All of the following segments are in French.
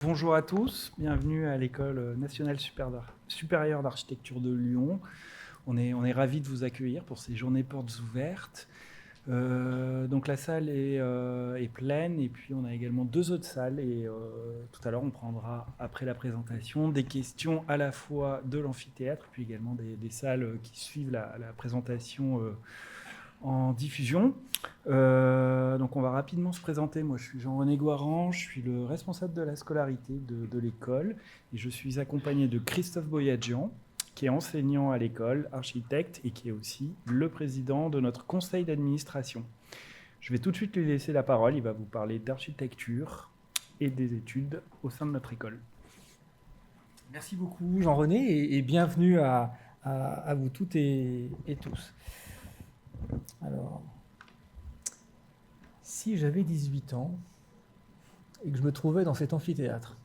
Bonjour à tous, bienvenue à l'École nationale supérieure d'architecture de Lyon. On est ravis de vous accueillir pour ces journées portes ouvertes. Donc la salle est pleine et puis on a également deux autres salles et tout à l'heure on prendra après la présentation des questions à la fois de l'amphithéâtre puis également des salles qui suivent la présentation en diffusion. Donc on va rapidement se présenter. Moi je suis Jean-René Goiran, je suis le responsable de la scolarité de l'école et je suis accompagné de Christophe Boyadjian qui est enseignant à l'école, architecte et qui est aussi le président de notre conseil d'administration. Je vais tout de suite lui laisser la parole, il va vous parler d'architecture et des études au sein de notre école. Merci beaucoup Jean-René et bienvenue à vous toutes et tous. Alors, si j'avais 18 ans et que je me trouvais dans cet amphithéâtre,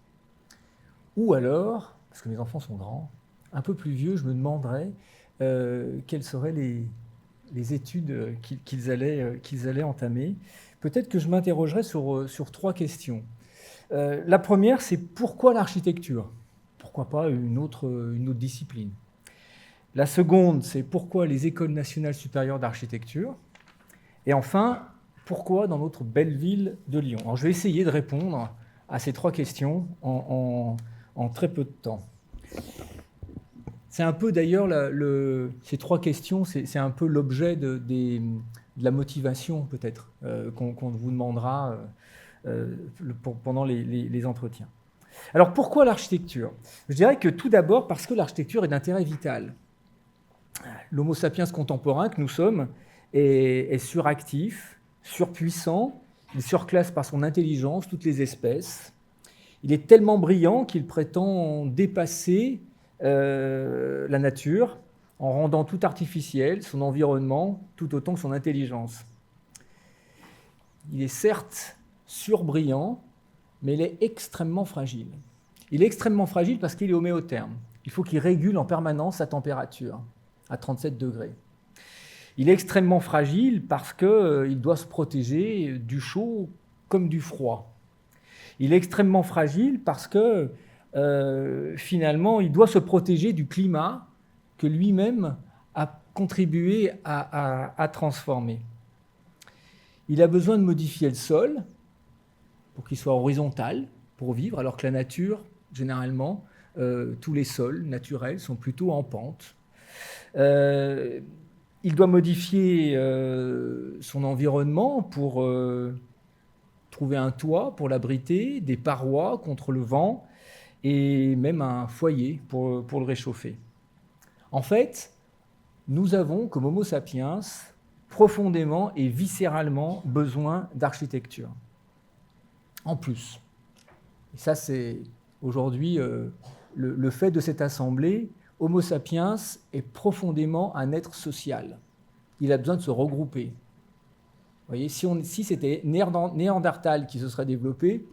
ou alors, parce que mes enfants sont grands, un peu plus vieux, je me demanderais quelles seraient les études qu'ils allaient entamer. Peut-être que je m'interrogerais sur trois questions. La première, c'est pourquoi l'architecture ? Pourquoi pas une autre discipline ? La seconde, c'est pourquoi les écoles nationales supérieures d'architecture ? Et enfin, pourquoi dans notre belle ville de Lyon ? Alors, je vais essayer de répondre à ces trois questions en très peu de temps. C'est un peu d'ailleurs, ces trois questions, c'est un peu l'objet de la motivation peut-être qu'on vous demandera pendant les entretiens. Alors pourquoi l'architecture ? Je dirais que tout d'abord parce que l'architecture est d'intérêt vital. L'homo sapiens contemporain que nous sommes est suractif, surpuissant, il surclasse par son intelligence toutes les espèces. Il est tellement brillant qu'il prétend dépasser la nature en rendant tout artificiel, son environnement, tout autant que son intelligence. Il est certes surbrillant, mais il est extrêmement fragile. Il est extrêmement fragile parce qu'il est homéotherme. Il faut qu'il régule en permanence sa température à 37 degrés. Il est extrêmement fragile parce qu'il doit se protéger du chaud comme du froid. Il est extrêmement fragile parce que finalement, il doit se protéger du climat que lui-même a contribué à transformer. Il a besoin de modifier le sol pour qu'il soit horizontal, pour vivre, alors que la nature, généralement, tous les sols naturels sont plutôt en pente. Il doit modifier son environnement pour trouver un toit pour l'abriter, des parois contre le vent et même un foyer pour le réchauffer. En fait, nous avons, comme Homo sapiens, profondément et viscéralement besoin d'architecture. En plus, et ça c'est aujourd'hui le fait de cette assemblée, Homo sapiens est profondément un être social. Il a besoin de se regrouper. Vous voyez, si c'était Néandertal qui se serait développé,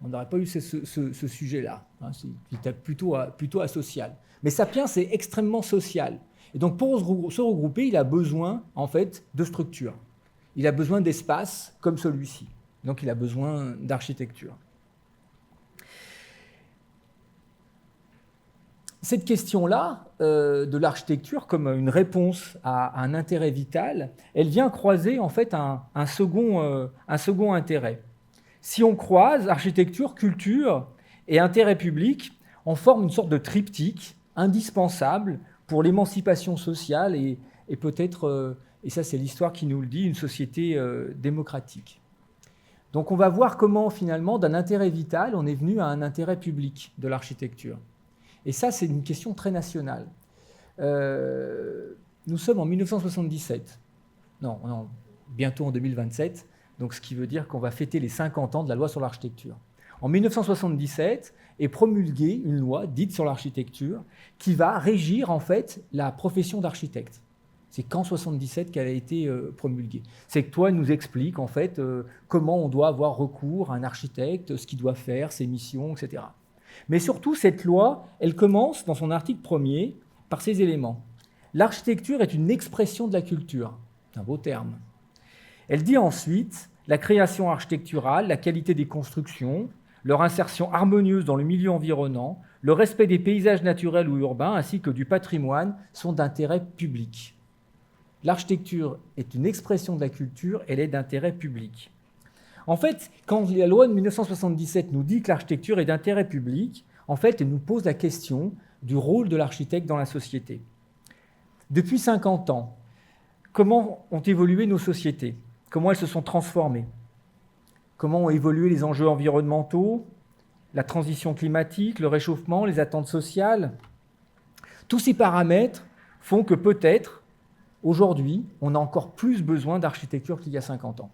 on n'aurait pas eu ce sujet-là. Hein, c'était plutôt asocial. Mais Sapiens est extrêmement social. Et donc pour se regrouper, il a besoin en fait de structure. Il a besoin d'espace comme celui-ci. Donc il a besoin d'architecture. Cette question-là, de l'architecture comme une réponse à un intérêt vital, elle vient croiser en fait un second intérêt. Si on croise architecture, culture et intérêt public, on forme une sorte de triptyque indispensable pour l'émancipation sociale et peut-être, et ça c'est l'histoire qui nous le dit, une société démocratique. Donc on va voir comment finalement d'un intérêt vital on est venu à un intérêt public de l'architecture. Et ça, c'est une question très nationale. Nous sommes en 1977. Non, bientôt en 2027. Donc, ce qui veut dire qu'on va fêter les 50 ans de la loi sur l'architecture. En 1977 est promulguée une loi dite sur l'architecture qui va régir en fait la profession d'architecte. C'est qu'en 1977 qu'elle a été promulguée. C'est que toi, elle nous explique en fait comment on doit avoir recours à un architecte, ce qu'il doit faire, ses missions, etc. Mais surtout, cette loi, elle commence dans son article 1er par ces éléments. L'architecture est une expression de la culture. C'est un beau terme. Elle dit ensuite la création architecturale, la qualité des constructions, leur insertion harmonieuse dans le milieu environnant, le respect des paysages naturels ou urbains ainsi que du patrimoine sont d'intérêt public. L'architecture est une expression de la culture, elle est d'intérêt public. En fait, quand la loi de 1977 nous dit que l'architecture est d'intérêt public, en fait, elle nous pose la question du rôle de l'architecte dans la société. Depuis 50 ans, comment ont évolué nos sociétés? Comment elles se sont transformées? Comment ont évolué les enjeux environnementaux, la transition climatique, le réchauffement, les attentes sociales? Tous ces paramètres font que peut-être, aujourd'hui, on a encore plus besoin d'architecture qu'il y a 50 ans.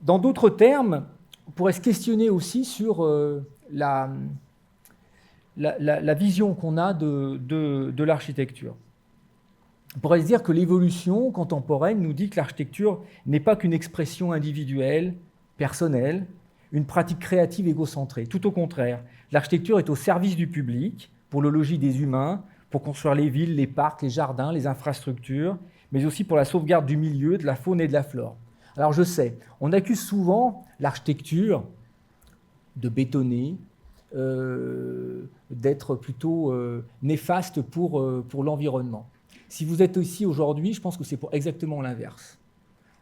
Dans d'autres termes, on pourrait se questionner aussi sur la vision qu'on a de l'architecture. On pourrait se dire que l'évolution contemporaine nous dit que l'architecture n'est pas qu'une expression individuelle, personnelle, une pratique créative égocentrée. Tout au contraire, l'architecture est au service du public, pour le logis des humains, pour construire les villes, les parcs, les jardins, les infrastructures, mais aussi pour la sauvegarde du milieu, de la faune et de la flore. Alors je sais, on accuse souvent l'architecture de bétonner, d'être plutôt néfaste pour l'environnement. Si vous êtes ici aujourd'hui, je pense que c'est pour exactement l'inverse.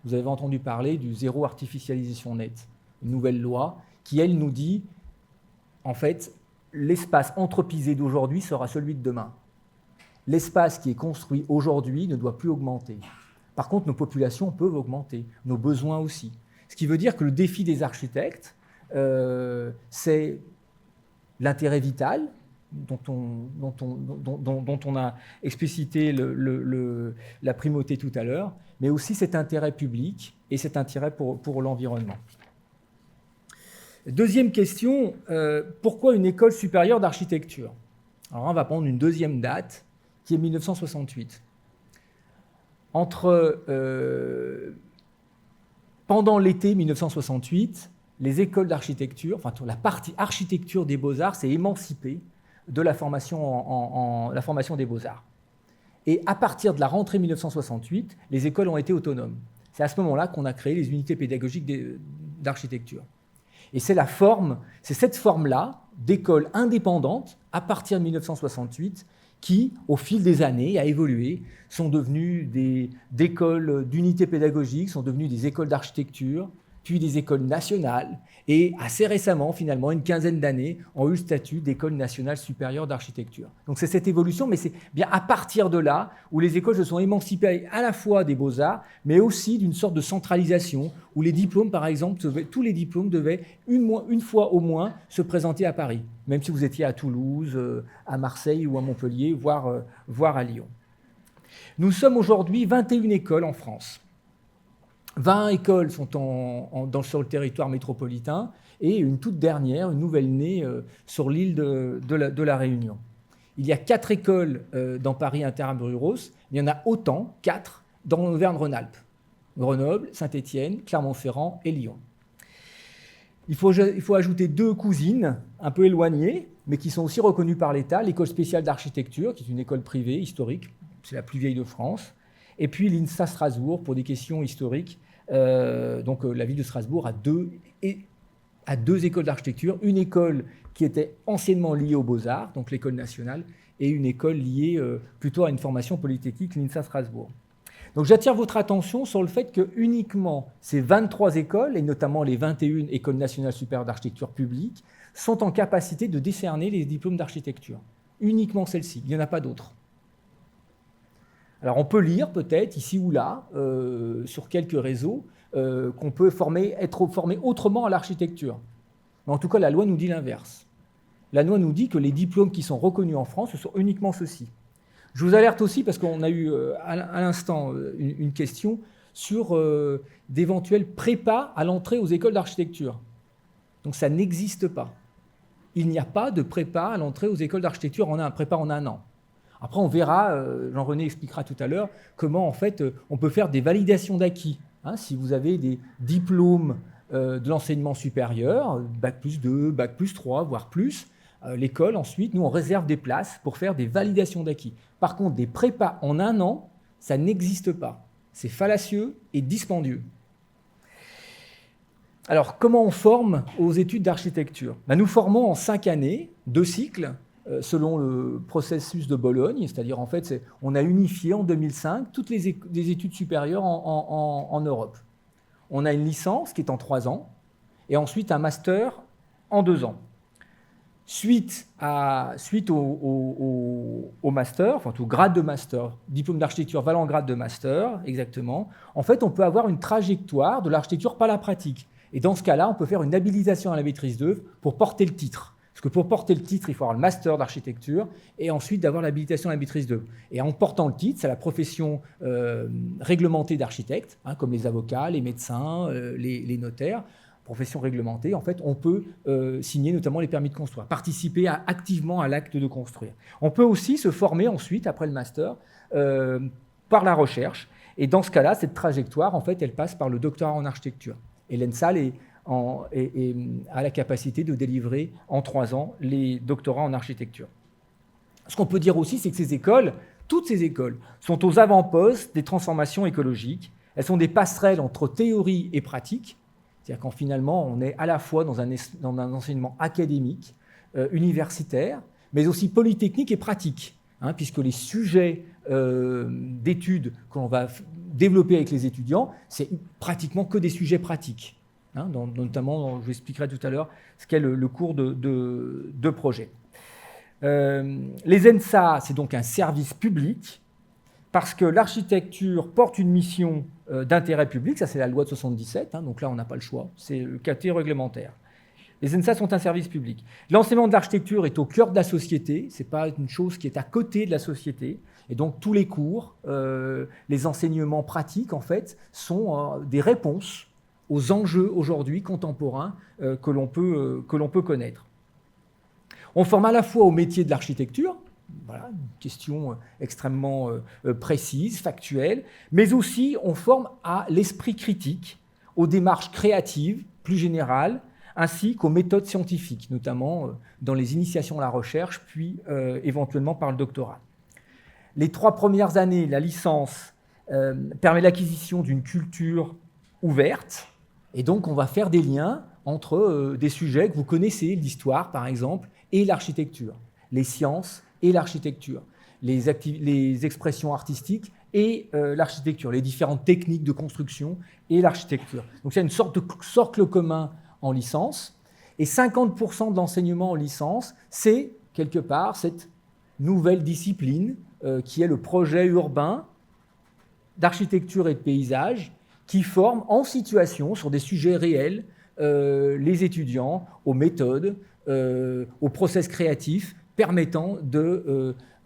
Vous avez entendu parler du zéro artificialisation nette, une nouvelle loi qui, elle, nous dit, en fait, l'espace anthropisé d'aujourd'hui sera celui de demain. L'espace qui est construit aujourd'hui ne doit plus augmenter. Par contre, nos populations peuvent augmenter, nos besoins aussi. Ce qui veut dire que le défi des architectes, c'est l'intérêt vital, dont on a explicité la primauté tout à l'heure, mais aussi cet intérêt public et cet intérêt pour l'environnement. Deuxième question, pourquoi une école supérieure d'architecture? Alors on va prendre une deuxième date, qui est 1968. Pendant l'été 1968, les écoles d'architecture, enfin la partie architecture des beaux-arts s'est émancipée de la formation, la formation des beaux-arts. Et à partir de la rentrée 1968, les écoles ont été autonomes. C'est à ce moment-là qu'on a créé les unités pédagogiques d'architecture. Et c'est cette forme-là d'école indépendante, à partir de 1968, qui, au fil des années, a évolué, sont devenues des écoles d'unités pédagogiques, sont devenues des écoles d'architecture, puis des écoles nationales, et assez récemment, finalement, une quinzaine d'années, ont eu le statut d'école nationale supérieure d'architecture. Donc c'est cette évolution, mais c'est bien à partir de là où les écoles se sont émancipées à la fois des beaux-arts, mais aussi d'une sorte de centralisation, où les diplômes, par exemple, tous les diplômes devaient une fois au moins se présenter à Paris, même si vous étiez à Toulouse, à Marseille ou à Montpellier, voire à Lyon. Nous sommes aujourd'hui 21 écoles en France. 20 écoles sont sur le territoire métropolitain et une toute dernière, une nouvelle née sur l'île de la Réunion. Il y a 4 écoles dans Paris intramuros, il y en a autant, 4, dans l'Auvergne-Rhône-Alpes. Grenoble, Saint-Étienne, Clermont-Ferrand et Lyon. Il faut ajouter 2 cousines un peu éloignées, mais qui sont aussi reconnues par l'État, l'école spéciale d'architecture, qui est une école privée, historique, c'est la plus vieille de France, et puis l'INSA Strasbourg pour des questions historiques. La ville de Strasbourg a deux écoles d'architecture, une école qui était anciennement liée aux Beaux-Arts, donc l'école nationale, et une école liée plutôt à une formation polytechnique, l'INSA Strasbourg. Donc j'attire votre attention sur le fait que uniquement ces 23 écoles, et notamment les 21 écoles nationales supérieures d'architecture publiques, sont en capacité de décerner les diplômes d'architecture. Uniquement celles-ci, il n'y en a pas d'autres. Alors on peut lire peut-être ici ou là, sur quelques réseaux, qu'on peut être formé autrement à l'architecture. Mais en tout cas, la loi nous dit l'inverse. La loi nous dit que les diplômes qui sont reconnus en France, ce sont uniquement ceux-ci. Je vous alerte aussi, parce qu'on a eu à l'instant une question sur d'éventuelles prépas à l'entrée aux écoles d'architecture. Donc ça n'existe pas. Il n'y a pas de prépa à l'entrée aux écoles d'architecture, on a un prépa en un an. Après, on verra, Jean-René expliquera tout à l'heure, comment en fait on peut faire des validations d'acquis. Si vous avez des diplômes de l'enseignement supérieur, Bac plus 2, Bac plus 3, voire plus, l'école ensuite, nous on réserve des places pour faire des validations d'acquis. Par contre, des prépas en un an, ça n'existe pas. C'est fallacieux et dispendieux. Alors, comment on forme aux études d'architecture? Nous formons en 5 années, 2 cycles, selon le processus de Bologne, c'est-à-dire en fait, on a unifié en 2005 toutes les études supérieures en Europe. On a une licence qui est en 3 ans, et ensuite un master en 2 ans. Suite au master, enfin au grade de master, diplôme d'architecture valant grade de master, exactement, en fait, on peut avoir une trajectoire de l'architecture par la pratique. Et dans ce cas-là, on peut faire une habilitation à la maîtrise d'œuvre pour porter le titre. Parce que pour porter le titre, il faut avoir le master d'architecture et ensuite d'avoir l'habilitation à la maîtrise d'œuvre. Et en portant le titre, c'est la profession réglementée d'architecte, comme les avocats, les médecins, les notaires, profession réglementée, en fait, on peut signer notamment les permis de construire, participer activement à l'acte de construire. On peut aussi se former ensuite, après le master, par la recherche. Et dans ce cas-là, cette trajectoire, en fait, elle passe par le doctorat en architecture. Et l'ENSAL a la capacité de délivrer en 3 ans les doctorats en architecture. Ce qu'on peut dire aussi, c'est que ces écoles, toutes ces écoles, sont aux avant-postes des transformations écologiques. Elles sont des passerelles entre théorie et pratique. C'est-à-dire qu'en finalement, on est à la fois dans un enseignement académique, universitaire, mais aussi polytechnique et pratique, puisque les sujets d'études que l'on va développer avec les étudiants, c'est pratiquement que des sujets pratiques. Notamment, je vous expliquerai tout à l'heure ce qu'est le cours de projet. Les ENSA, c'est donc un service public, parce que l'architecture porte une mission d'intérêt public, ça c'est la loi de 77, donc là on n'a pas le choix, c'est le caté réglementaire. Les ENSA sont un service public. L'enseignement de l'architecture est au cœur de la société, ce n'est pas une chose qui est à côté de la société, et donc tous les cours, les enseignements pratiques en fait, sont des réponses aux enjeux aujourd'hui contemporains que l'on peut connaître. On forme à la fois au métier de l'architecture, voilà, une question extrêmement précise, factuelle, mais aussi on forme à l'esprit critique, aux démarches créatives plus générales, ainsi qu'aux méthodes scientifiques, notamment dans les initiations à la recherche, puis éventuellement par le doctorat. Les 3 premières années, la licence permet l'acquisition d'une culture ouverte, et donc on va faire des liens entre des sujets que vous connaissez, l'histoire par exemple, et l'architecture, les sciences et l'architecture, les expressions artistiques et l'architecture, les différentes techniques de construction et l'architecture. Donc il y a une sorte de socle commun en licence, et 50% de l'enseignement en licence, c'est quelque part cette nouvelle discipline qui est le projet urbain d'architecture et de paysage, qui forme en situation, sur des sujets réels, les étudiants aux méthodes, aux process créatifs, permettant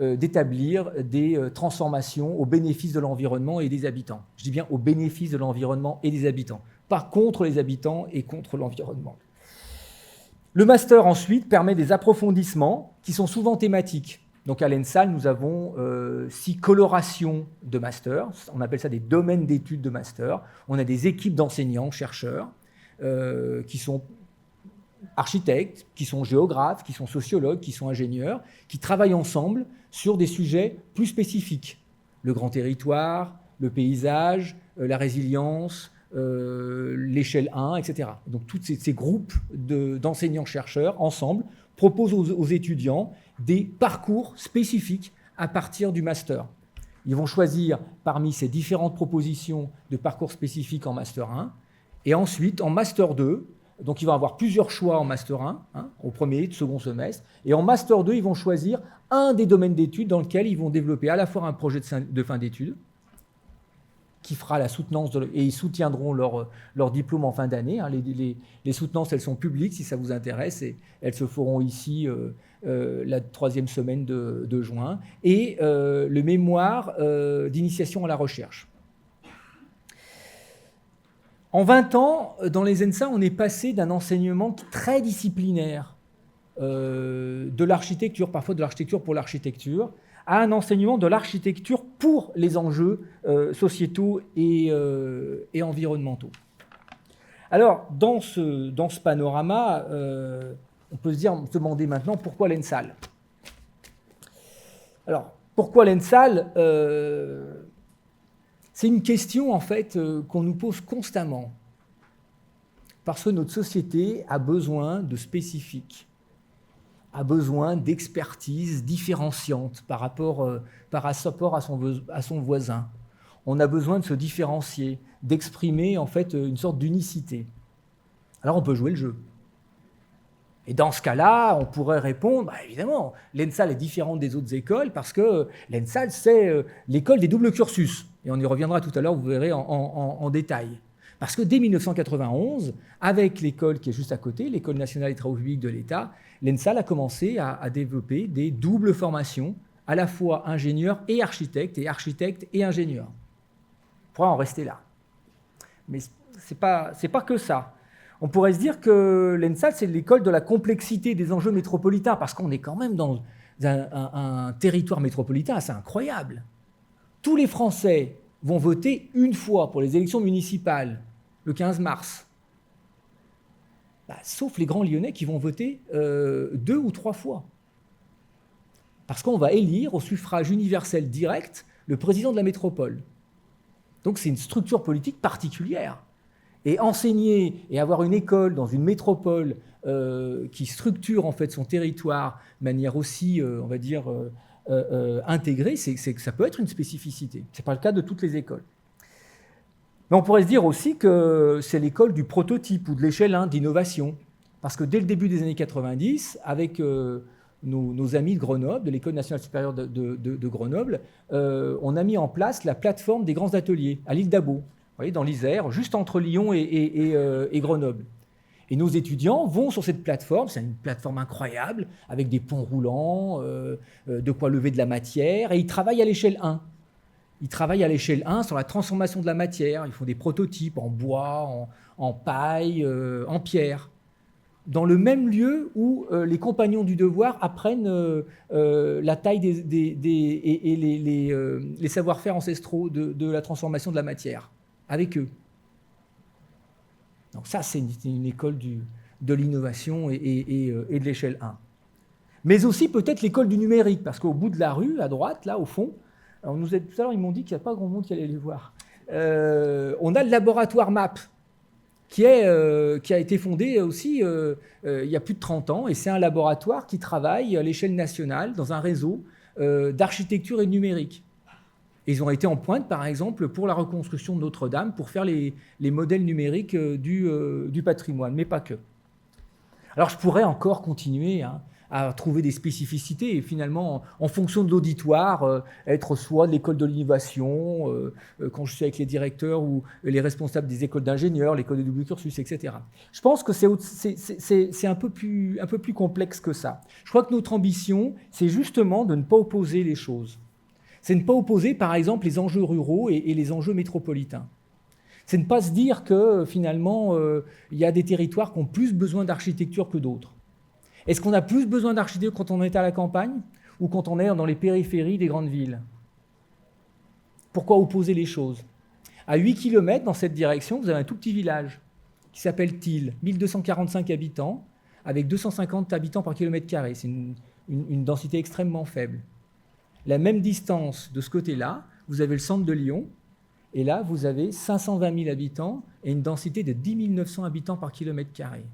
d'établir des transformations au bénéfice de l'environnement et des habitants. Je dis bien au bénéfice de l'environnement et des habitants, pas contre les habitants et contre l'environnement. Le master, ensuite, permet des approfondissements qui sont souvent thématiques. Donc à l'ENSAL, nous avons 6 colorations de master. On appelle ça des domaines d'études de master. On a des équipes d'enseignants, chercheurs, qui sont architectes, qui sont géographes, qui sont sociologues, qui sont ingénieurs, qui travaillent ensemble sur des sujets plus spécifiques. Le grand territoire, le paysage, la résilience, l'échelle 1, etc. Donc tous ces groupes d'enseignants-chercheurs, ensemble, proposent aux étudiants des parcours spécifiques à partir du master. Ils vont choisir parmi ces différentes propositions de parcours spécifiques en master 1, et ensuite en master 2, donc ils vont avoir plusieurs choix en master 1, au premier, second semestre, et en master 2, ils vont choisir un des domaines d'études dans lequel ils vont développer à la fois un projet de fin d'études, qui fera la soutenance, et ils soutiendront leur diplôme en fin d'année. Les soutenances, elles sont publiques, si ça vous intéresse, et elles se feront ici la 3e semaine de juin, et le mémoire d'initiation à la recherche. En 20 ans, dans les ENSA, on est passé d'un enseignement très disciplinaire de l'architecture, parfois de l'architecture pour l'architecture, à un enseignement de l'architecture pour les enjeux sociétaux et environnementaux. Alors, dans ce panorama, on peut se demander maintenant pourquoi l'ENSAL. Alors, pourquoi l'ENSAL c'est une question en fait qu'on nous pose constamment. Parce que notre société a besoin de spécifiques, a besoin d'expertise différenciante par rapport à son voisin. On a besoin de se différencier, d'exprimer en fait une sorte d'unicité. Alors on peut jouer le jeu. Et dans ce cas-là, on pourrait répondre, évidemment, l'ENSAL est différente des autres écoles parce que l'ENSAL, c'est l'école des doubles cursus. Et on y reviendra tout à l'heure, vous verrez en détail. Parce que dès 1991, avec l'école qui est juste à côté, l'École nationale des travaux publics de l'État, l'ENSAL a commencé à développer des doubles formations, à la fois ingénieur et architecte et ingénieur. On pourra en rester là. Mais ce n'est pas que ça. On pourrait se dire que l'ENSAL, c'est l'école de la complexité des enjeux métropolitains, parce qu'on est quand même dans un territoire métropolitain assez incroyable. Tous les Français vont voter une fois pour les élections municipales, le 15 mars. Sauf les grands Lyonnais qui vont voter 2 ou 3 fois. Parce qu'on va élire au suffrage universel direct le président de la métropole. Donc c'est une structure politique particulière. Et enseigner et avoir une école dans une métropole qui structure en fait son territoire de manière aussi, on va dire, intégrée, c'est que ça peut être une spécificité. Ce n'est pas le cas de toutes les écoles. Mais on pourrait se dire aussi que c'est l'école du prototype ou de l'échelle 1 d'innovation. Parce que dès le début des années 90, avec nos amis de Grenoble, de l'École nationale supérieure de Grenoble, on a mis en place la plateforme des grands ateliers à l'île d'Abo. Vous voyez, dans l'Isère, juste entre Lyon et Grenoble. Et nos étudiants vont sur cette plateforme, c'est une plateforme incroyable, avec des ponts roulants, de quoi lever de la matière, et ils travaillent à l'échelle 1. Ils travaillent à l'échelle 1 sur la transformation de la matière, ils font des prototypes en bois, en paille, en pierre. Dans le même lieu où les compagnons du devoir apprennent la taille et les savoir-faire ancestraux de la transformation de la matière. Avec eux. Donc ça, c'est une école de l'innovation et de l'échelle 1. Mais aussi peut-être l'école du numérique, parce qu'au bout de la rue, à droite, là, au fond, tout à l'heure, ils m'ont dit qu'il n'y a pas grand monde qui allait les voir. On a le laboratoire MAP, qui a été fondé aussi il y a plus de 30 ans, et c'est un laboratoire qui travaille à l'échelle nationale dans un réseau d'architecture et de numérique. Ils ont été en pointe, par exemple, pour la reconstruction de Notre-Dame, pour faire les modèles numériques du patrimoine, mais pas que. Alors, je pourrais encore continuer à trouver des spécificités, et finalement, en fonction de l'auditoire, être soit de l'école de l'innovation, quand je suis avec les directeurs ou les responsables des écoles d'ingénieurs, l'école de double cursus, etc. Je pense que c'est un peu plus complexe que ça. Je crois que notre ambition, c'est justement de ne pas opposer les choses. C'est ne pas opposer, par exemple, les enjeux ruraux et les enjeux métropolitains. C'est ne pas se dire que, finalement, il y a des territoires qui ont plus besoin d'architecture que d'autres. Est-ce qu'on a plus besoin d'architecture quand on est à la campagne ou quand on est dans les périphéries des grandes villes? Pourquoi opposer les choses? À 8 km dans cette direction, vous avez un tout petit village qui s'appelle Thil, 1245 habitants, avec 250 habitants par kilomètre carré. C'est une densité extrêmement faible. La même distance de ce côté-là, vous avez le centre de Lyon, et là, vous avez 520 000 habitants et une densité de 10 900 habitants par kilomètre carré.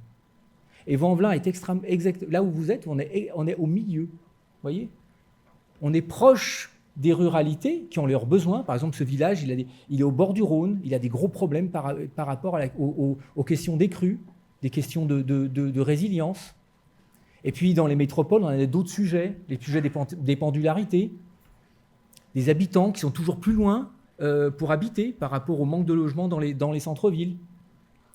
Et Vanvelin est exact. Là où vous êtes, on est au milieu. Vous voyez? On est proche des ruralités qui ont leurs besoins. Par exemple, ce village, il est au bord du Rhône, il a des gros problèmes par rapport aux questions des crues, des questions de résilience. Et puis, dans les métropoles, on a d'autres sujets, les sujets des pendularités, des habitants qui sont toujours plus loin pour habiter par rapport au manque de logements dans les centres-villes.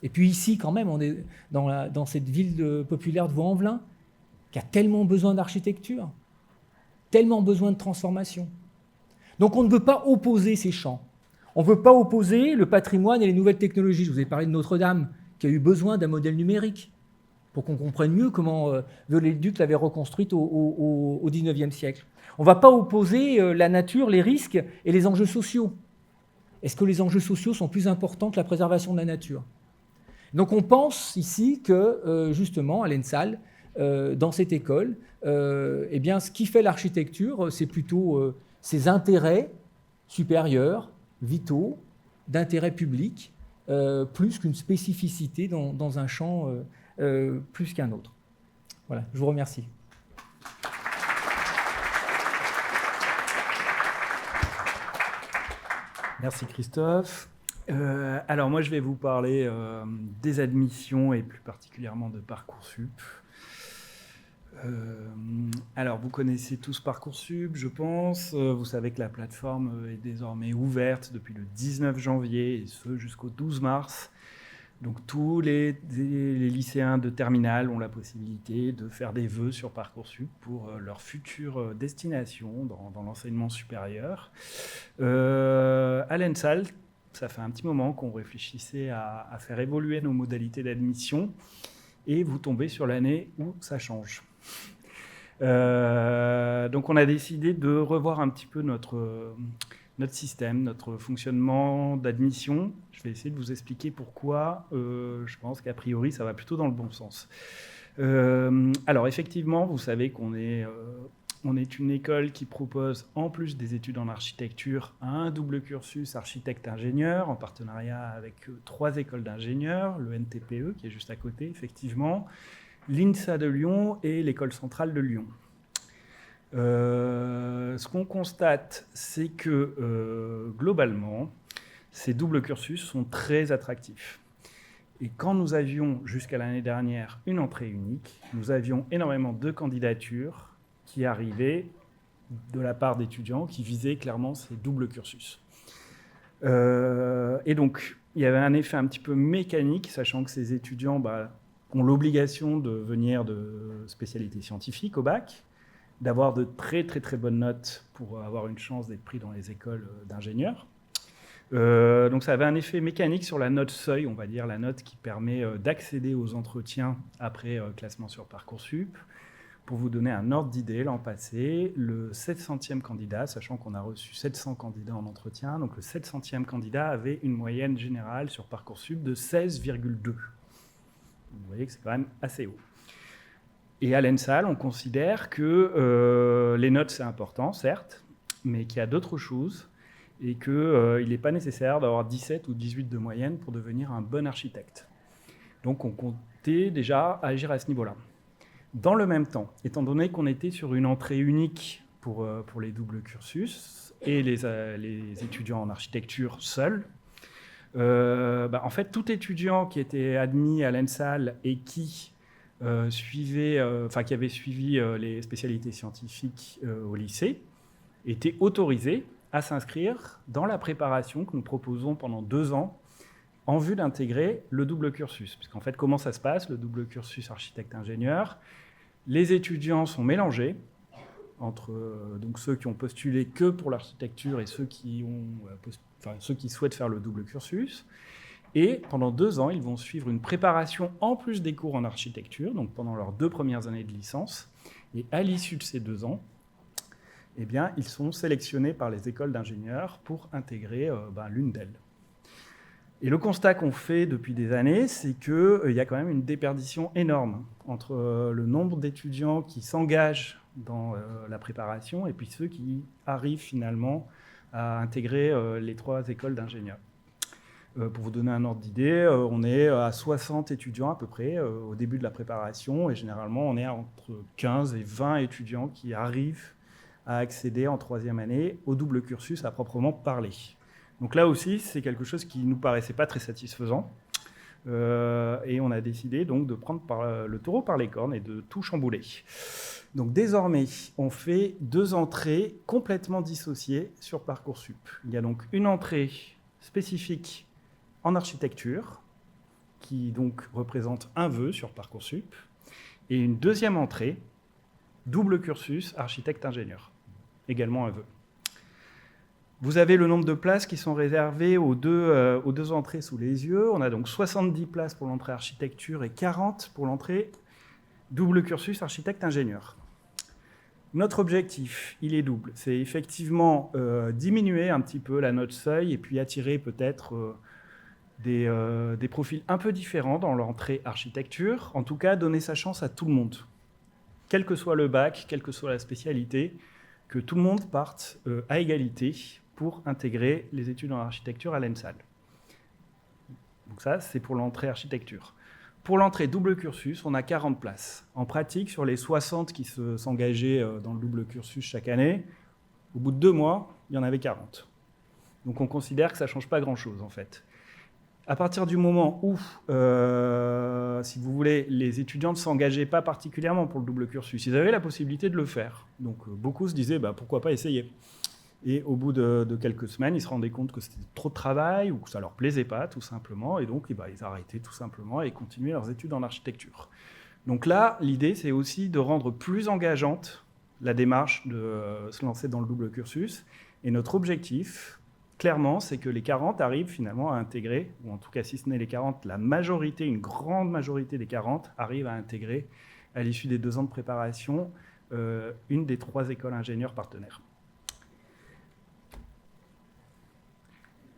Et puis ici, quand même, on est dans cette ville populaire de Vaux-en-Velin qui a tellement besoin d'architecture, tellement besoin de transformation. Donc on ne veut pas opposer ces champs. On ne veut pas opposer le patrimoine et les nouvelles technologies. Je vous ai parlé de Notre-Dame, qui a eu besoin d'un modèle numérique pour qu'on comprenne mieux comment Viollet-le-Duc l'avait reconstruite au XIXe siècle. On ne va pas opposer la nature, les risques et les enjeux sociaux. Est-ce que les enjeux sociaux sont plus importants que la préservation de la nature? Donc on pense ici que, justement, à l'ENSAL, dans cette école, eh bien, ce qui fait l'architecture, c'est plutôt ses intérêts supérieurs, vitaux, d'intérêt public, plus qu'une spécificité dans un champ plus qu'un autre. Voilà, je vous remercie. Merci Christophe. Alors moi je vais vous parler des admissions et plus particulièrement de Parcoursup. Alors vous connaissez tous Parcoursup, je pense. Vous savez que la plateforme est désormais ouverte depuis le 19 janvier et ce jusqu'au 12 mars. Donc tous les lycéens de terminale ont la possibilité de faire des vœux sur Parcoursup pour leur future destination dans l'enseignement supérieur. À l'ENSAL, ça fait un petit moment qu'on réfléchissait à faire évoluer nos modalités d'admission et vous tombez sur l'année où ça change. Donc on a décidé de revoir un petit peu notre système, notre fonctionnement d'admission. Je vais essayer de vous expliquer pourquoi je pense qu'a priori ça va plutôt dans le bon sens. Alors effectivement, vous savez qu'on est une école qui propose, en plus des études en architecture, un double cursus architecte-ingénieur en partenariat avec 3 écoles d'ingénieurs, le NTPE qui est juste à côté, effectivement, l'INSA de Lyon et l'école centrale de Lyon. Ce qu'on constate, c'est que globalement, ces doubles cursus sont très attractifs. Et quand nous avions, jusqu'à l'année dernière, une entrée unique, nous avions énormément de candidatures qui arrivaient de la part d'étudiants qui visaient clairement ces doubles cursus. Et donc, il y avait un effet un petit peu mécanique, sachant que ces étudiants ont l'obligation de venir de spécialités scientifiques au bac, d'avoir de très très très bonnes notes pour avoir une chance d'être pris dans les écoles d'ingénieurs. Donc ça avait un effet mécanique sur la note seuil, on va dire, la note qui permet d'accéder aux entretiens après classement sur Parcoursup. Pour vous donner un ordre d'idée, l'an passé, le 700e candidat, sachant qu'on a reçu 700 candidats en entretien, donc le 700e candidat avait une moyenne générale sur Parcoursup de 16,2. Vous voyez que c'est quand même assez haut. Et à l'ENSAL, on considère que les notes, c'est important, certes, mais qu'il y a d'autres choses et qu'il n'est pas nécessaire d'avoir 17 ou 18 de moyenne pour devenir un bon architecte. Donc on comptait déjà agir à ce niveau-là. Dans le même temps, étant donné qu'on était sur une entrée unique pour les doubles cursus et les étudiants en architecture seuls, en fait, tout étudiant qui était admis à l'ENSAL et qui avait suivi les spécialités scientifiques au lycée était autorisé à s'inscrire dans la préparation que nous proposons pendant 2 ans en vue d'intégrer le double cursus. Puisqu'en fait, comment ça se passe, le double cursus architecte-ingénieur? Les étudiants sont mélangés entre donc ceux qui ont postulé que pour l'architecture et ceux qui souhaitent faire le double cursus. Et pendant 2 ans, ils vont suivre une préparation en plus des cours en architecture, donc pendant leurs 2 premières années de licence. Et à l'issue de ces 2 ans, eh bien, ils sont sélectionnés par les écoles d'ingénieurs pour intégrer l'une d'elles. Et le constat qu'on fait depuis des années, c'est qu'il y a quand même une déperdition énorme entre le nombre d'étudiants qui s'engagent dans la préparation et puis ceux qui arrivent finalement à intégrer les 3 écoles d'ingénieurs. Pour vous donner un ordre d'idée, on est à 60 étudiants à peu près au début de la préparation et généralement on est entre 15 et 20 étudiants qui arrivent à accéder en 3e année au double cursus à proprement parler. Donc là aussi, c'est quelque chose qui ne nous paraissait pas très satisfaisant. Et on a décidé donc de prendre le taureau par les cornes et de tout chambouler. Donc désormais, on fait 2 entrées complètement dissociées sur Parcoursup. Il y a donc une entrée spécifique en architecture, qui donc représente un vœu sur Parcoursup, et une 2e entrée, double cursus architecte-ingénieur, également un vœu. Vous avez le nombre de places qui sont réservées aux deux entrées sous les yeux. On a donc 70 places pour l'entrée architecture et 40 pour l'entrée double cursus architecte-ingénieur. Notre objectif, il est double. C'est effectivement diminuer un petit peu la note seuil et puis attirer peut-être des profils un peu différents dans l'entrée architecture. En tout cas, donner sa chance à tout le monde. Quel que soit le bac, quelle que soit la spécialité, que tout le monde parte à égalité pour intégrer les études en architecture à l'ENSAL. Donc ça, c'est pour l'entrée architecture. Pour l'entrée double cursus, on a 40 places. En pratique, sur les 60 qui s'engageaient dans le double cursus chaque année, au bout de 2 mois, il y en avait 40. Donc on considère que ça ne change pas grand-chose, en fait. À partir du moment où, si vous voulez, les étudiants ne s'engageaient pas particulièrement pour le double cursus, ils avaient la possibilité de le faire. Donc beaucoup se disaient, pourquoi pas essayer. Et au bout de quelques semaines, ils se rendaient compte que c'était trop de travail ou que ça ne leur plaisait pas, tout simplement. Et donc, ils arrêtaient tout simplement et continuaient leurs études en architecture. Donc là, l'idée, c'est aussi de rendre plus engageante la démarche de se lancer dans le double cursus. Et notre objectif, clairement, c'est que les 40 arrivent finalement à intégrer, ou en tout cas, si ce n'est les 40, la majorité, une grande majorité des 40 arrivent à intégrer, à l'issue des 2 ans de préparation, une des 3 écoles ingénieurs partenaires.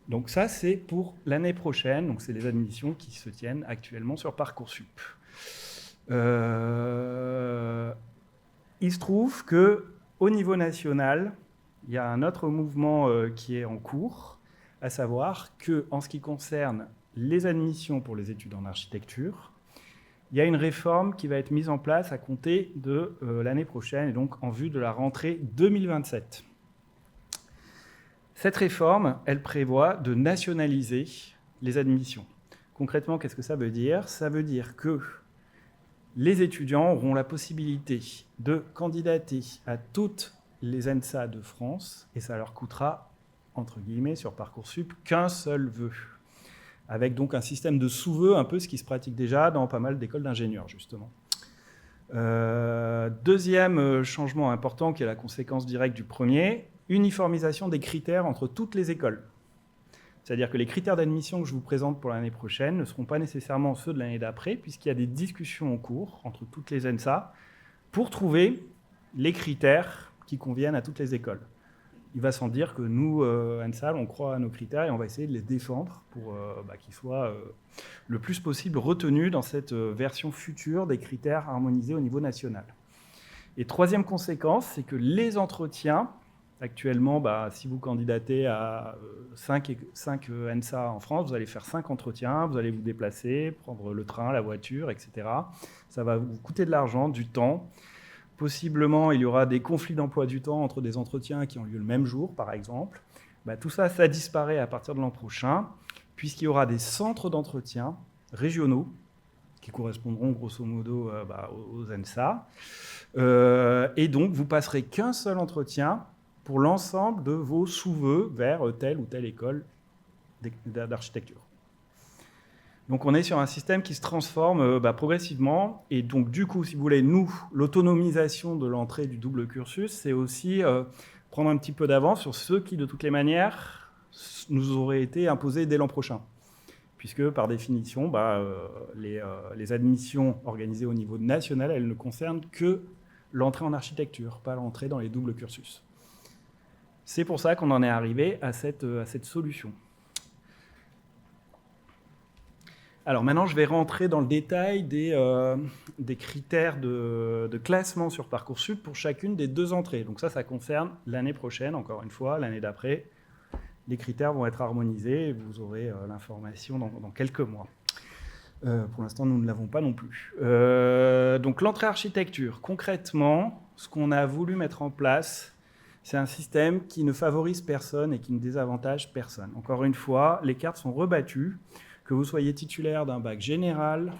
Donc ça, c'est pour l'année prochaine. Donc c'est les admissions qui se tiennent actuellement sur Parcoursup. Il se trouve qu'au niveau national, il y a un autre mouvement qui est en cours, à savoir qu'en ce qui concerne les admissions pour les études en architecture, il y a une réforme qui va être mise en place à compter de l'année prochaine, et donc en vue de la rentrée 2027. Cette réforme, elle prévoit de nationaliser les admissions. Concrètement, qu'est-ce que ça veut dire? Ça veut dire que les étudiants auront la possibilité de candidater à toutes les ENSA de France, et ça leur coûtera, entre guillemets, sur Parcoursup, qu'un seul vœu, avec donc un système de sous-vœux, un peu ce qui se pratique déjà dans pas mal d'écoles d'ingénieurs, justement. Deuxième changement important, qui est la conséquence directe du premier, uniformisation des critères entre toutes les écoles. C'est-à-dire que les critères d'admission que je vous présente pour l'année prochaine ne seront pas nécessairement ceux de l'année d'après, puisqu'il y a des discussions en cours entre toutes les ENSA pour trouver les critères qui conviennent à toutes les écoles. Il va sans dire que nous, ENSA, on croit à nos critères et on va essayer de les défendre pour qu'ils soient le plus possible retenus dans cette version future des critères harmonisés au niveau national. Et troisième conséquence, c'est que les entretiens, actuellement, si vous candidatez à 5 ENSA en France, vous allez faire 5 entretiens, vous allez vous déplacer, prendre le train, la voiture, etc. Ça va vous coûter de l'argent, du temps. Possiblement, il y aura des conflits d'emploi du temps entre des entretiens qui ont lieu le même jour, par exemple. Tout ça, ça disparaît à partir de l'an prochain, puisqu'il y aura des centres d'entretien régionaux qui correspondront grosso modo aux ENSA. Et donc, vous passerez qu'un seul entretien pour l'ensemble de vos sous-vœux vers telle ou telle école d'architecture. Donc on est sur un système qui se transforme progressivement, et donc du coup, si vous voulez, nous, l'autonomisation de l'entrée du double cursus, c'est aussi prendre un petit peu d'avance sur ceux qui, de toutes les manières, nous auraient été imposés dès l'an prochain. Puisque, par définition, les admissions organisées au niveau national, elles ne concernent que l'entrée en architecture, pas l'entrée dans les doubles cursus. C'est pour ça qu'on en est arrivé à cette solution. Alors maintenant, je vais rentrer dans le détail des critères de classement sur Parcoursup pour chacune des 2 entrées. Donc ça concerne l'année prochaine, encore une fois, l'année d'après. Les critères vont être harmonisés et vous aurez l'information dans quelques mois. Pour l'instant, nous ne l'avons pas non plus. Donc l'entrée architecture, concrètement, ce qu'on a voulu mettre en place, c'est un système qui ne favorise personne et qui ne désavantage personne. Encore une fois, les cartes sont rebattues. Que vous soyez titulaire d'un bac général,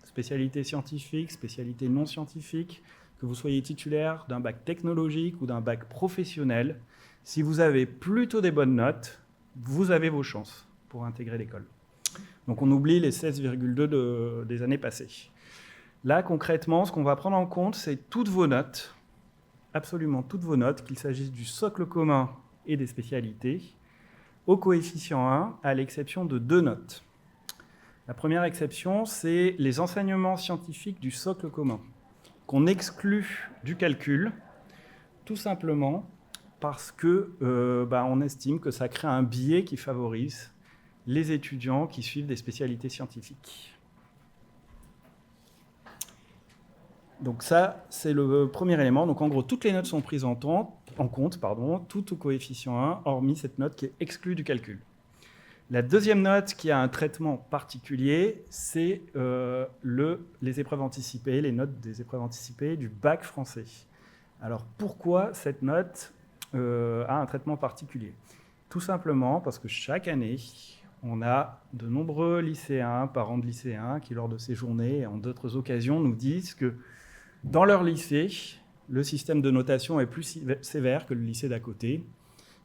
spécialité scientifique, spécialité non scientifique, que vous soyez titulaire d'un bac technologique ou d'un bac professionnel, si vous avez plutôt des bonnes notes, vous avez vos chances pour intégrer l'école. Donc on oublie les 16,2 des années passées. Là, concrètement, ce qu'on va prendre en compte, c'est toutes vos notes, absolument toutes vos notes, qu'il s'agisse du socle commun et des spécialités, au coefficient 1, à l'exception de 2 notes. La première exception, c'est les enseignements scientifiques du socle commun, qu'on exclut du calcul, tout simplement parce qu'on estime que ça crée un biais qui favorise les étudiants qui suivent des spécialités scientifiques. Donc ça, c'est le premier élément. Donc en gros, toutes les notes sont prises en compte, tout au coefficient 1, hormis cette note qui est exclue du calcul. La deuxième note qui a un traitement particulier, c'est les épreuves anticipées, les notes des épreuves anticipées du bac français. Alors pourquoi cette note a un traitement particulier? Tout simplement parce que chaque année, on a de nombreux lycéens, parents de lycéens, qui lors de ces journées et en d'autres occasions nous disent que dans leur lycée, le système de notation est plus sévère que le lycée d'à côté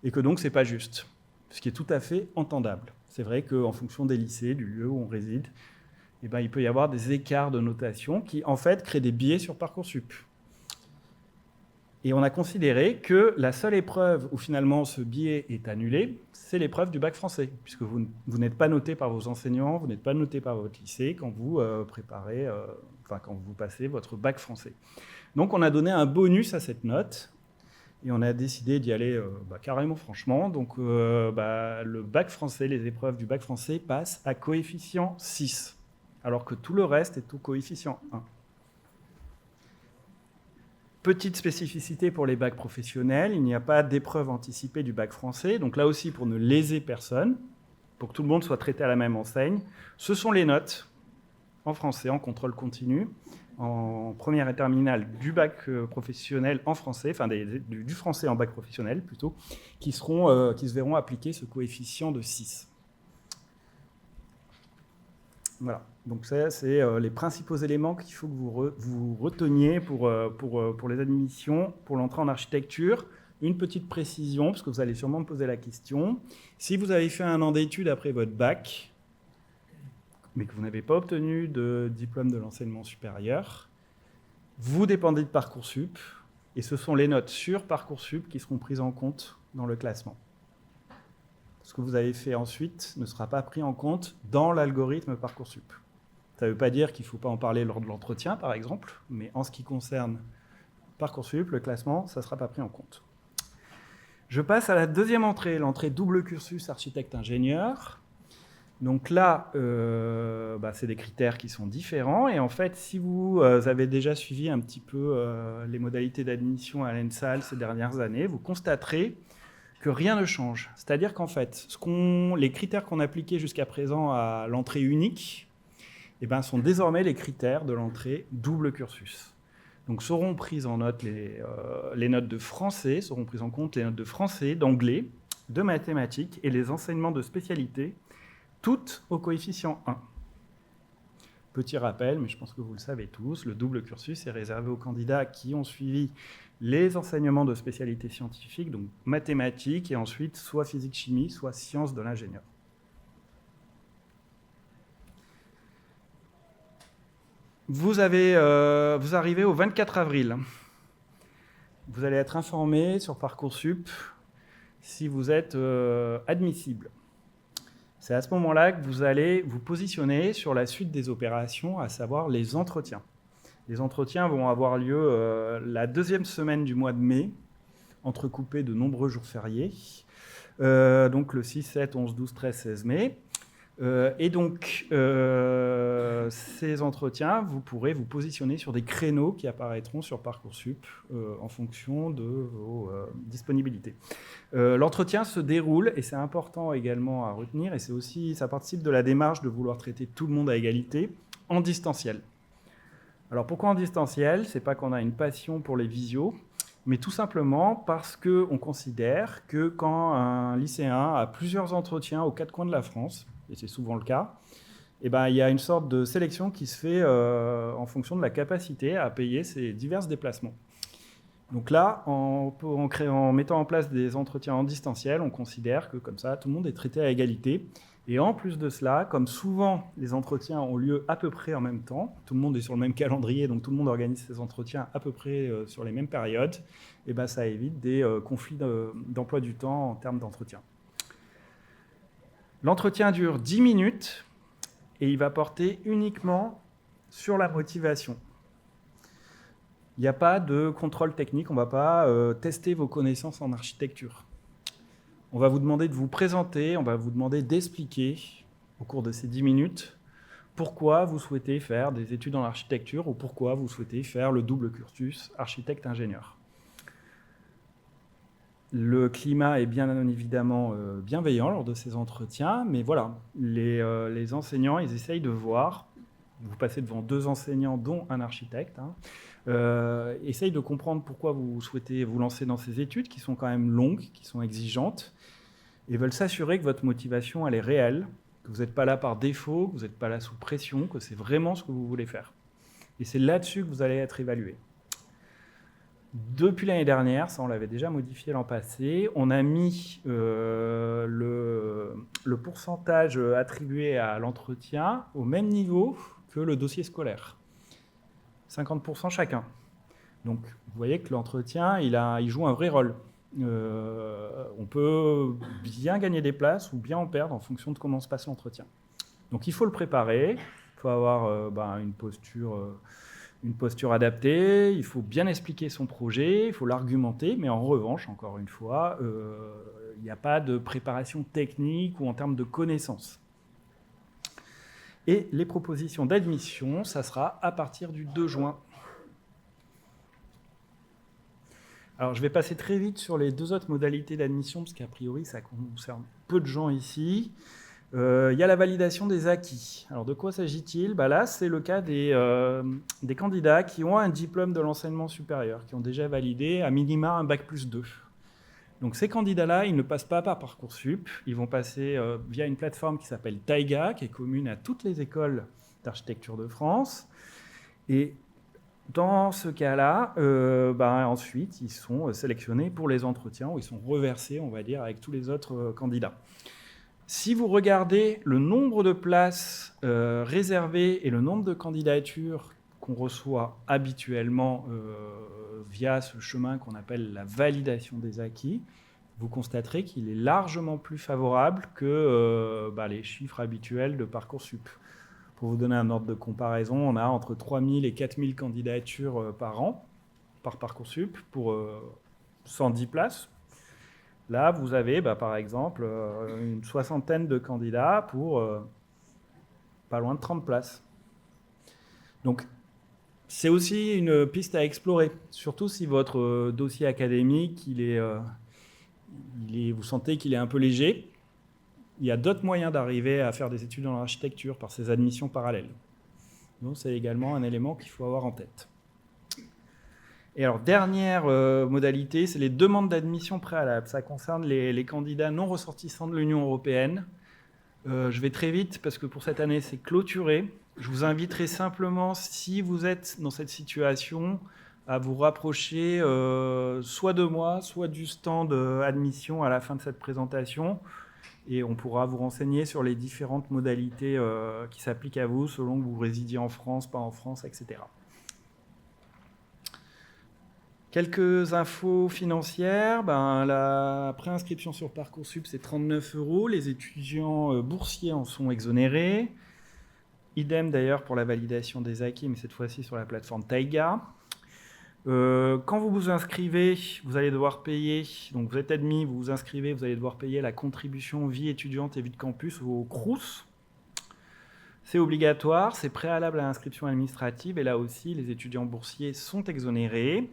et que donc c'est pas juste. Ce qui est tout à fait entendable. C'est vrai qu'en fonction des lycées, du lieu où on réside, eh ben, il peut y avoir des écarts de notation qui, en fait, créent des biais sur Parcoursup. Et on a considéré que la seule épreuve où finalement ce biais est annulé, c'est l'épreuve du bac français, puisque vous n'êtes pas noté par vos enseignants, vous n'êtes pas noté par votre lycée quand vous quand vous passez votre bac français. Donc on a donné un bonus à cette note, et on a décidé d'y aller carrément franchement. Donc le bac français, les épreuves du bac français passent à coefficient 6, alors que tout le reste est au coefficient 1. Petite spécificité pour les bacs professionnels, il n'y a pas d'épreuve anticipée du bac français. Donc là aussi, pour ne léser personne, pour que tout le monde soit traité à la même enseigne, ce sont les notes en français, en contrôle continu, en première et terminale du bac professionnel en français, enfin du français en bac professionnel plutôt, qui se verront appliquer ce coefficient de 6. Voilà, donc ça, c'est les principaux éléments qu'il faut que vous reteniez pour les admissions, pour l'entrée en architecture. Une petite précision, parce que vous allez sûrement me poser la question. Si vous avez fait un an d'études après votre bac, mais que vous n'avez pas obtenu de diplôme de l'enseignement supérieur, vous dépendez de Parcoursup, et ce sont les notes sur Parcoursup qui seront prises en compte dans le classement. Ce que vous avez fait ensuite ne sera pas pris en compte dans l'algorithme Parcoursup. Ça ne veut pas dire qu'il ne faut pas en parler lors de l'entretien, par exemple, mais en ce qui concerne Parcoursup, le classement, ça ne sera pas pris en compte. Je passe à la deuxième entrée, l'entrée double cursus architecte-ingénieur. Donc là, c'est des critères qui sont différents. Et en fait, si vous avez déjà suivi un petit peu les modalités d'admission à l'ENSAL ces dernières années, vous constaterez que rien ne change. C'est-à-dire qu'en fait, les critères qu'on appliquait jusqu'à présent à l'entrée unique sont désormais les critères de l'entrée double cursus. Donc seront prises en note les notes de français, seront prises en compte les notes de français, d'anglais, de mathématiques et les enseignements de spécialité, toutes au coefficient 1. Petit rappel, mais je pense que vous le savez tous, le double cursus est réservé aux candidats qui ont suivi les enseignements de spécialité scientifique, donc mathématiques, et ensuite soit physique-chimie, soit sciences de l'ingénieur. Vous arrivez au 24 avril. Vous allez être informé sur Parcoursup si vous êtes admissible. C'est à ce moment-là que vous allez vous positionner sur la suite des opérations, à savoir les entretiens. Les entretiens vont avoir lieu la deuxième semaine du mois de mai, entrecoupés de nombreux jours fériés, donc le 6, 7, 11, 12, 13, 16 mai. Ces entretiens, vous pourrez vous positionner sur des créneaux qui apparaîtront sur Parcoursup en fonction de vos disponibilités. L'entretien se déroule, et c'est important également à retenir, et ça participe de la démarche de vouloir traiter tout le monde à égalité, en distanciel. Alors pourquoi en distanciel? C'est pas qu'on a une passion pour les visios, mais tout simplement parce qu'on considère que quand un lycéen a plusieurs entretiens aux quatre coins de la France, et c'est souvent le cas, il y a une sorte de sélection qui se fait en fonction de la capacité à payer ces divers déplacements. Donc là, en mettant en place des entretiens en distanciel, on considère que comme ça, tout le monde est traité à égalité. Et en plus de cela, comme souvent les entretiens ont lieu à peu près en même temps, tout le monde est sur le même calendrier, donc tout le monde organise ses entretiens à peu près sur les mêmes périodes, et ça évite des conflits d'emploi du temps en termes d'entretien. L'entretien dure 10 minutes et il va porter uniquement sur la motivation. Il n'y a pas de contrôle technique, on ne va pas tester vos connaissances en architecture. On va vous demander de vous présenter, on va vous demander d'expliquer au cours de ces 10 minutes pourquoi vous souhaitez faire des études en architecture ou pourquoi vous souhaitez faire le double cursus architecte-ingénieur. Le climat est bien évidemment bienveillant lors de ces entretiens, mais voilà, les enseignants, ils essayent de voir, vous passez devant 2 enseignants, dont un architecte, essayent de comprendre pourquoi vous souhaitez vous lancer dans ces études, qui sont quand même longues, qui sont exigeantes, et veulent s'assurer que votre motivation, elle est réelle, que vous n'êtes pas là par défaut, que vous n'êtes pas là sous pression, que c'est vraiment ce que vous voulez faire. Et c'est là-dessus que vous allez être évalué. Depuis l'année dernière, ça on l'avait déjà modifié l'an passé, on a mis le pourcentage attribué à l'entretien au même niveau que le dossier scolaire. 50% chacun. Donc vous voyez que l'entretien, il joue un vrai rôle. On peut bien gagner des places ou bien en perdre en fonction de comment se passe l'entretien. Donc il faut le préparer, il faut avoir une posture adaptée, il faut bien expliquer son projet, il faut l'argumenter, mais en revanche, encore une fois, il n'y a pas de préparation technique ou en termes de connaissances. Et les propositions d'admission, ça sera à partir du 2 juin. Alors, je vais passer très vite sur les 2 autres modalités d'admission, parce qu'a priori, ça concerne peu de gens ici. Il y a la validation des acquis. Alors, de quoi s'agit-il ? Là, c'est le cas des candidats qui ont un diplôme de l'enseignement supérieur, qui ont déjà validé à minima un Bac+2. Donc, ces candidats-là, ils ne passent pas par Parcoursup. Ils vont passer via une plateforme qui s'appelle Taiga, qui est commune à toutes les écoles d'architecture de France. Et dans ce cas-là, ensuite, ils sont sélectionnés pour les entretiens où ils sont reversés, on va dire, avec tous les autres candidats. Si vous regardez le nombre de places réservées et le nombre de candidatures qu'on reçoit habituellement via ce chemin qu'on appelle la validation des acquis, vous constaterez qu'il est largement plus favorable que les chiffres habituels de Parcoursup. Pour vous donner un ordre de comparaison, on a entre 3000 et 4000 candidatures par an, par Parcoursup, pour 110 places. Là, vous avez, par exemple, une soixantaine de candidats pour pas loin de 30 places. Donc, c'est aussi une piste à explorer, surtout si votre dossier académique, vous sentez qu'il est un peu léger. Il y a d'autres moyens d'arriver à faire des études en architecture par ces admissions parallèles. Donc, c'est également un élément qu'il faut avoir en tête. Et alors, dernière modalité, c'est les demandes d'admission préalables. Ça concerne les candidats non ressortissants de l'Union européenne. Je vais très vite parce que pour cette année, c'est clôturé. Je vous inviterai simplement, si vous êtes dans cette situation, à vous rapprocher soit de moi, soit du stand admission à la fin de cette présentation. Et on pourra vous renseigner sur les différentes modalités qui s'appliquent à vous selon que vous résidiez en France, pas en France, etc. Quelques infos financières. La préinscription sur Parcoursup, c'est 39 €. Les étudiants boursiers en sont exonérés. Idem d'ailleurs pour la validation des acquis, mais cette fois-ci sur la plateforme Taiga. Quand vous vous inscrivez, vous allez devoir payer, donc vous êtes admis, vous vous inscrivez, vous allez devoir payer la contribution vie étudiante et vie de campus au Crous. C'est obligatoire, c'est préalable à l'inscription administrative, et là aussi, les étudiants boursiers sont exonérés.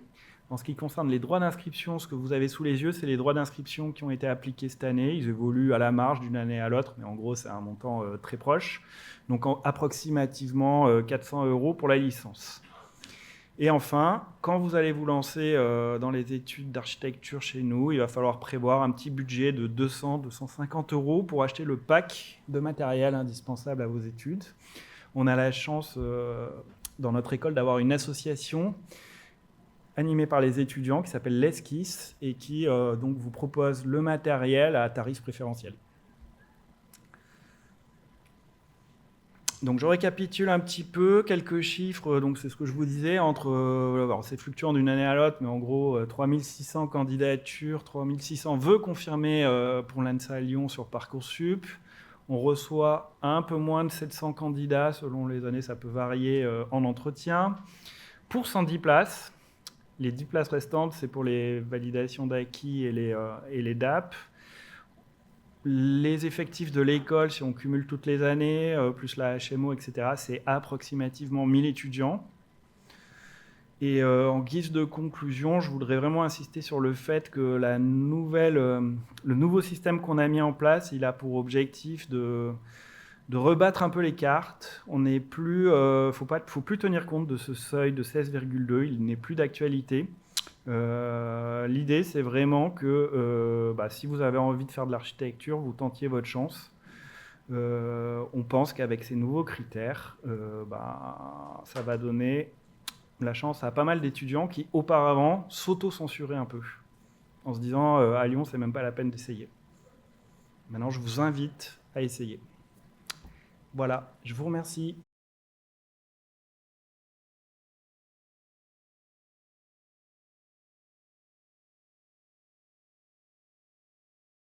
En ce qui concerne les droits d'inscription, ce que vous avez sous les yeux, c'est les droits d'inscription qui ont été appliqués cette année. Ils évoluent à la marge d'une année à l'autre, mais en gros, c'est un montant très proche. Donc, approximativement 400 € pour la licence. Et enfin, quand vous allez vous lancer dans les études d'architecture chez nous, il va falloir prévoir un petit budget de 200-250 € pour acheter le pack de matériel indispensable à vos études. On a la chance dans notre école d'avoir une association animée par les étudiants qui s'appelle l'Esquisse et qui donc vous propose le matériel à tarif préférentiel. Donc je récapitule un petit peu quelques chiffres, donc c'est ce que je vous disais, c'est fluctuant d'une année à l'autre, mais en gros 3600 candidatures, 3600 vœux confirmés pour l'ANSA Lyon sur Parcoursup. On reçoit un peu moins de 700 candidats, selon les années ça peut varier en entretien, pour 110 places. Les 10 places restantes, c'est pour les validations d'acquis et les DAP. Les effectifs de l'école, si on cumule toutes les années, plus la HMO, etc., c'est approximativement 1000 étudiants. Et en guise de conclusion, je voudrais vraiment insister sur le fait que le nouveau système qu'on a mis en place, il a pour objectif de rebattre un peu les cartes. On n'est plus, faut plus tenir compte de ce seuil de 16,2, il n'est plus d'actualité. L'idée, c'est vraiment que si vous avez envie de faire de l'architecture, vous tentiez votre chance. On pense qu'avec ces nouveaux critères, ça va donner la chance à pas mal d'étudiants qui, auparavant, s'auto-censuraient un peu, en se disant à Lyon, c'est même pas la peine d'essayer. Maintenant, je vous invite à essayer. Voilà, je vous remercie.